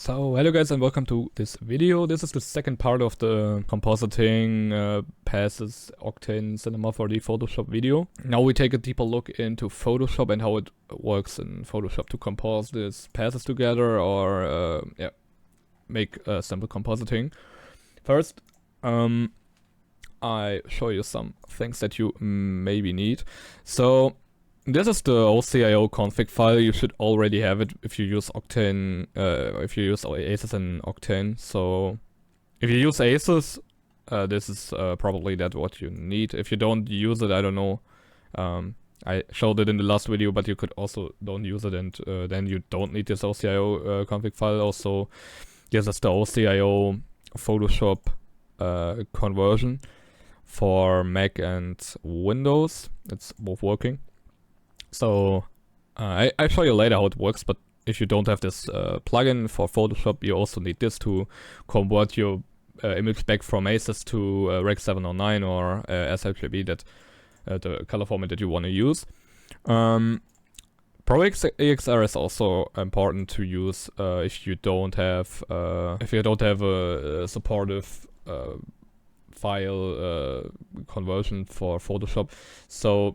So hello guys and welcome to this video. This is the second part of the compositing passes octane cinema4D Photoshop video. Now we take a deeper look into Photoshop and how it works in Photoshop to compose these passes together or make simple compositing. First, I show you some things that you maybe need. So this is the OCIO config file. You should already have it if you use Octane, if you use Aces in Octane. So if you use Aces, this is probably what you need. If you don't use it, I don't know. I showed it in the last video, but you could also don't use it, and then you don't need this OCIO config file. Also, this is the OCIO Photoshop conversion for Mac and Windows. It's both working. So I'll show you later how it works, but if you don't have this plugin for Photoshop, you also need this to convert your image back from Aces to Rec 709 or sRGB, that the color format that you want to use. ProEXR is also important to use if you don't have a supportive file conversion for Photoshop. So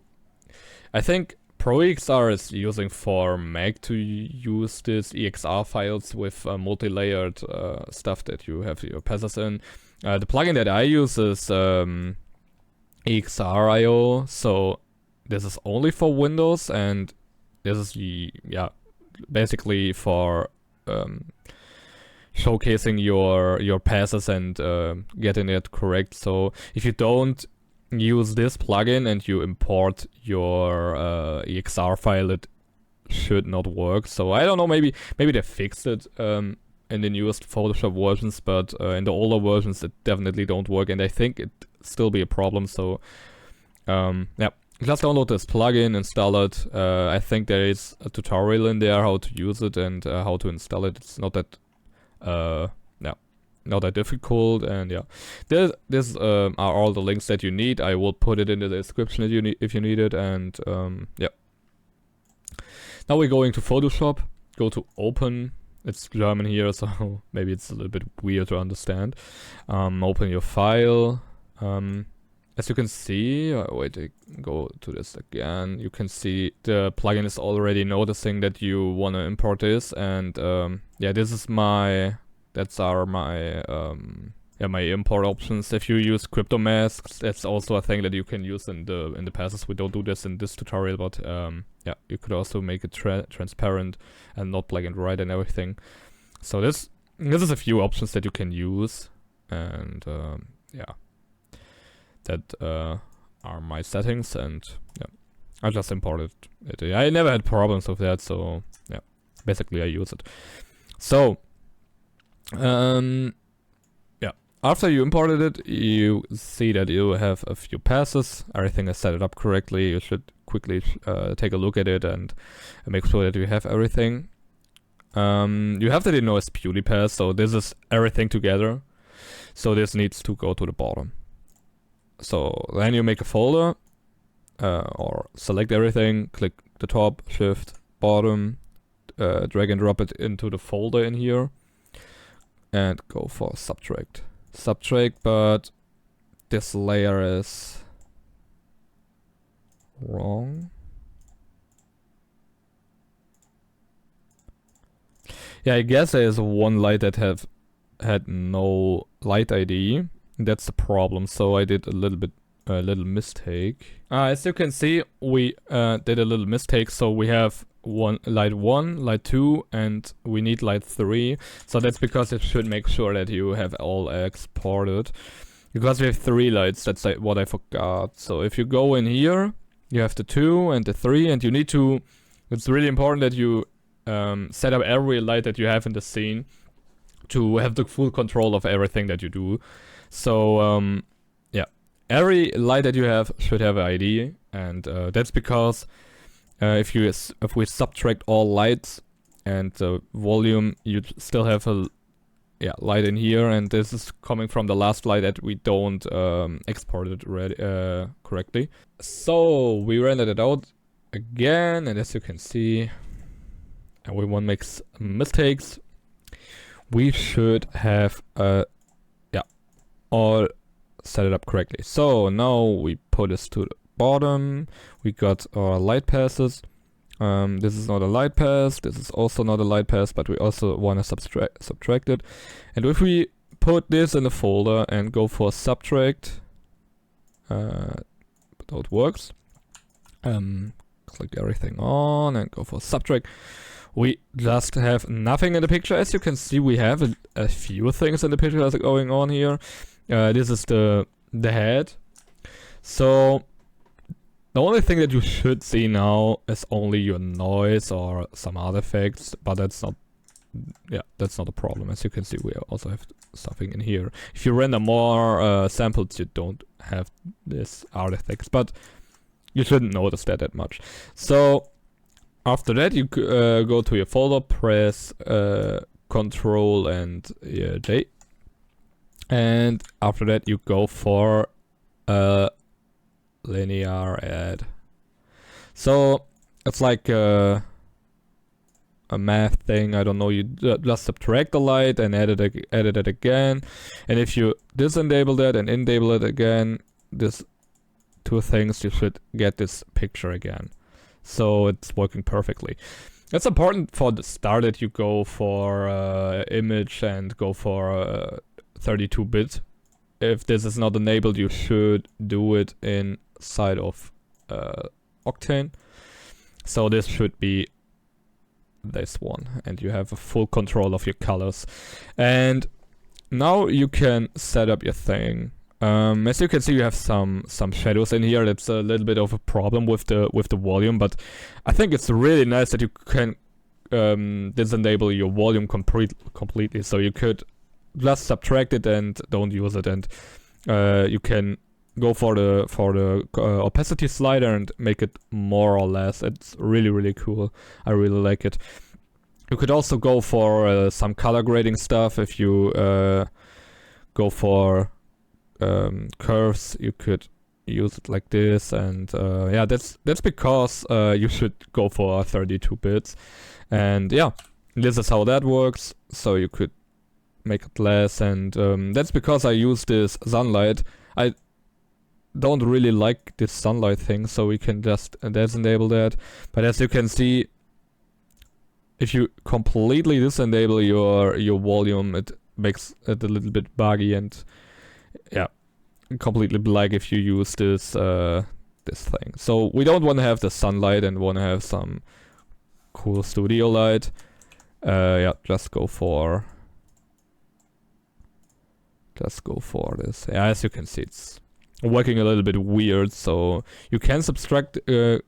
I think ProEXR is using for Mac to use this EXR files with multi-layered stuff that you have your passes in. The plugin that I use is EXR.io, so this is only for Windows, and this is basically for showcasing your passes and getting it correct. So if you don't use this plugin and you import your EXR file, it should not work. So I don't know, maybe they fixed it in the newest Photoshop versions, but in the older versions it definitely don't work, and I think it still be a problem. So just download this plugin, install it. I think there is a tutorial in there how to use it and how to install it. It's not that not that difficult, and this are all the links that you need. I will put it in the description if you need it, and Now we're going to Photoshop. Go to Open. It's German here, so maybe it's a little bit weird to understand. Open your file. As you can see, go to this again. You can see the plugin is already noticing that you want to import this, and this is my my import options. If you use crypto masks, that's also a thing that you can use in the passes. We don't do this in this tutorial, but you could also make it transparent and not black and white and everything. So this is a few options that you can use, and that are my settings, and I just imported it. I never had problems with that, so basically I use it. So after you imported it, you see that you have a few passes. Everything is set it up correctly. You should quickly take a look at it and make sure that you have everything. You have the Denoise Beauty pass, so this is everything together. So this needs to go to the bottom. So then you make a folder, or select everything, click the top, shift, bottom, drag and drop it into the folder in here, and go for subtract. But this layer is wrong. I guess there is one light that had no light ID. That's the problem. So I did a little mistake. As you can see, we did a little mistake. So we have light 1, light 2, and we need light 3. So that's because it should make sure that you have all exported. Because we have 3 lights, that's what I forgot. So if you go in here, you have the 2 and the 3, and you need to, it's really important that you set up every light that you have in the scene to have the full control of everything that you do. So every light that you have should have an ID, and that's because if we subtract all lights and the volume, you still have a light in here, and this is coming from the last light that we don't export it correctly. So we rendered it out again, and as you can see, everyone makes mistakes. we should have yeah, all set it up correctly. So now we put this to the bottom. We got our light passes. This is not a light pass, this is also not a light pass, but we also want to subtract it. And if we put this in the folder and go for subtract, how it works, click everything on and go for subtract, we just have nothing in the picture. As you can see, we have a few things in the picture that's going on here. This is the head. So the only thing that you should see now is only your noise or some other effects, but that's not, yeah, that's not a problem. As you can see, we also have something in here. If you render more samples, you don't have this artifacts, but you shouldn't notice that much. So after that, you go to your folder, press Control and J, and after that you go for linear add. So it's like a math thing. I don't know. You just subtract the light and edit it again. And if you disable that and enable it again, this two things, you should get this picture again. So it's working perfectly. It's important for the start that you go for image and go for 32-bit. If this is not enabled, you should do it inside of Octane. So this should be this one, and you have a full control of your colors. And now you can set up your thing. As you can see, you have some shadows in here. That's a little bit of a problem with the volume, but I think it's really nice that you can disable your volume completely. So you could just subtract it and don't use it, and you can go for the opacity slider and make it more or less. It's really cool. I really like it. You could also go for some color grading stuff. If you go for curves, you could use it like this, and yeah, that's because you should go for 32 bits, and yeah, this is how that works. So you could make it less, and that's because I use this sunlight. I don't really like this sunlight thing, so we can just disable that. But as you can see, if you completely disable your volume, it makes it a little bit buggy, and yeah, completely black if you use this this thing. So we don't want to have the sunlight and want to have some cool studio light. Yeah, just go for this. Yeah, as you can see, it's working a little bit weird. So you can subtract the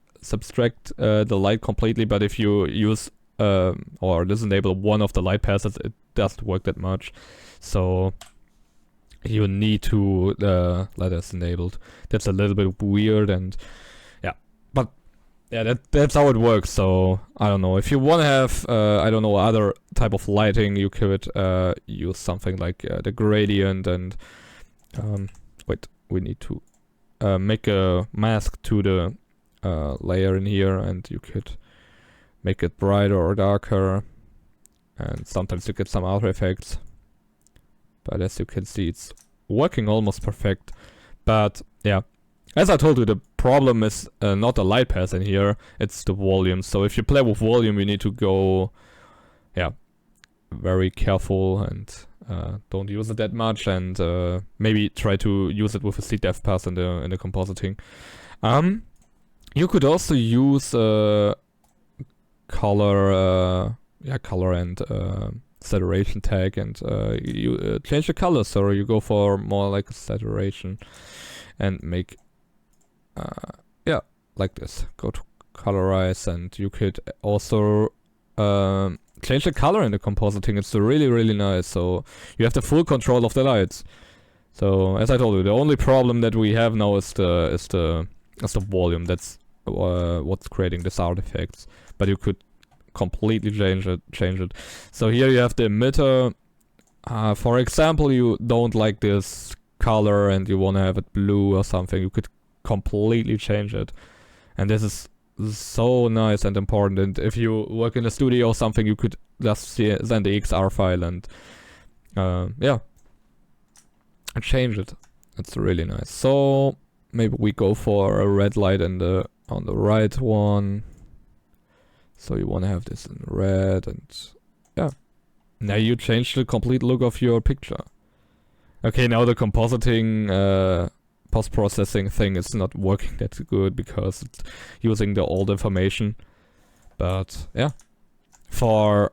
light completely, but if you use or disable one of the light passes, it doesn't work that much. So you need to let us enabled. That's a little bit weird, and yeah, but yeah, that's how it works. So I don't know, if you want to have I don't know, other type of lighting, you could use something like the gradient, and wait, we need to make a mask to the layer in here, and you could make it brighter or darker, and sometimes you get some other effects. But as you can see, it's working almost perfect. But yeah, as I told you, the problem is not the light pass in here, it's the volume. So if you play with volume, you need to go, yeah, very careful, and don't use it that much, and maybe try to use it with a CDEF pass in the compositing. You could also use color and saturation tag, and you change the color, so you go for more like a saturation and make yeah, like this. Go to colorize, and you could also change the color in the compositing. It's really nice, so you have the full control of the lights. So as I told you, the only problem that we have now is the volume. That's what's creating these artifacts, but you could completely change it. So here you have the emitter. For example, you don't like this color and you want to have it blue or something, you could completely change it. And this is so nice and important. And if you work in a studio or something, you could just send the EXR file and yeah, change it. It's really nice. So maybe we go for a red light on the right one. So you want to have this in red, and yeah. Now you change the complete look of your picture. Okay, now the compositing post-processing thing is not working that good because it's using the old information. But yeah, for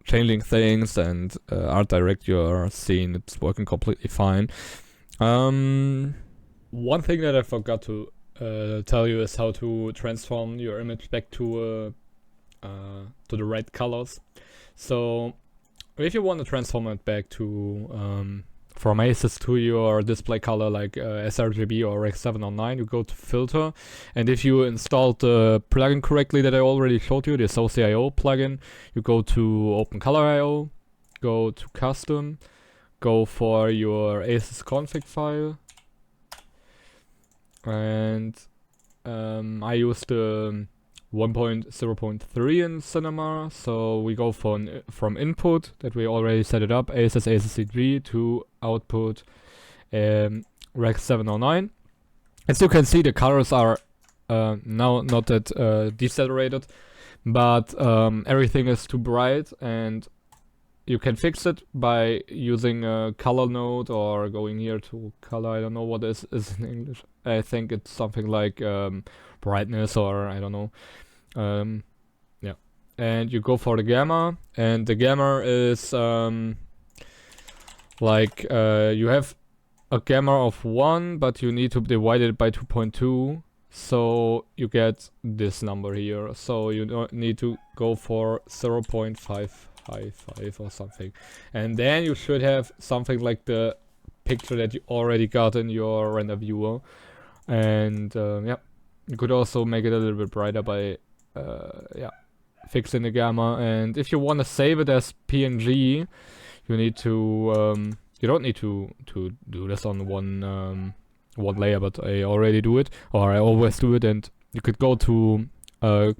changing things and art direct your scene, it's working completely fine. One thing that I forgot to tell you is how to transform your image back to the right colors. So if you want to transform it back to from ACES to your display color like sRGB or Rec 709, you go to filter, and if you installed the plugin correctly that I already showed you, this OCIO plugin, you go to Open Color IO, go to custom, go for your ACES config file, and I used the 1.0.3 in cinema, so we go from input that we already set it up, ACES CG, to output Rec 709. As you can see, the colors are now not that desaturated, but everything is too bright, and you can fix it by using a color node or going here to color. I don't know what is in English. I think it's something like brightness, or I don't know. Yeah, and you go for the gamma, and the gamma is like you have a gamma of 1, but you need to divide it by 2.2, so you get this number here. So you don't need to go for 0.555 or something, and then you should have something like the picture that you already got in your render viewer. And yeah, you could also make it a little bit brighter by yeah, fixing the gamma. And if you want to save it as PNG, you need to you don't need to do this on one layer, but I already do it, or I always do it. And you could go to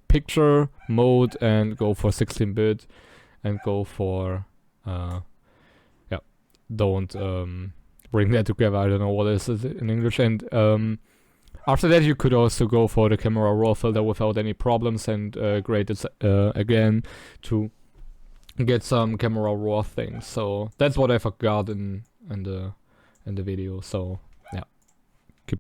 picture mode and go for 16-bit and go for yeah, don't bring that together. I don't know what is it in English. And after that, you could also go for the camera raw filter without any problems and grade it again to get some camera raw things. So that's what I forgot in the video. So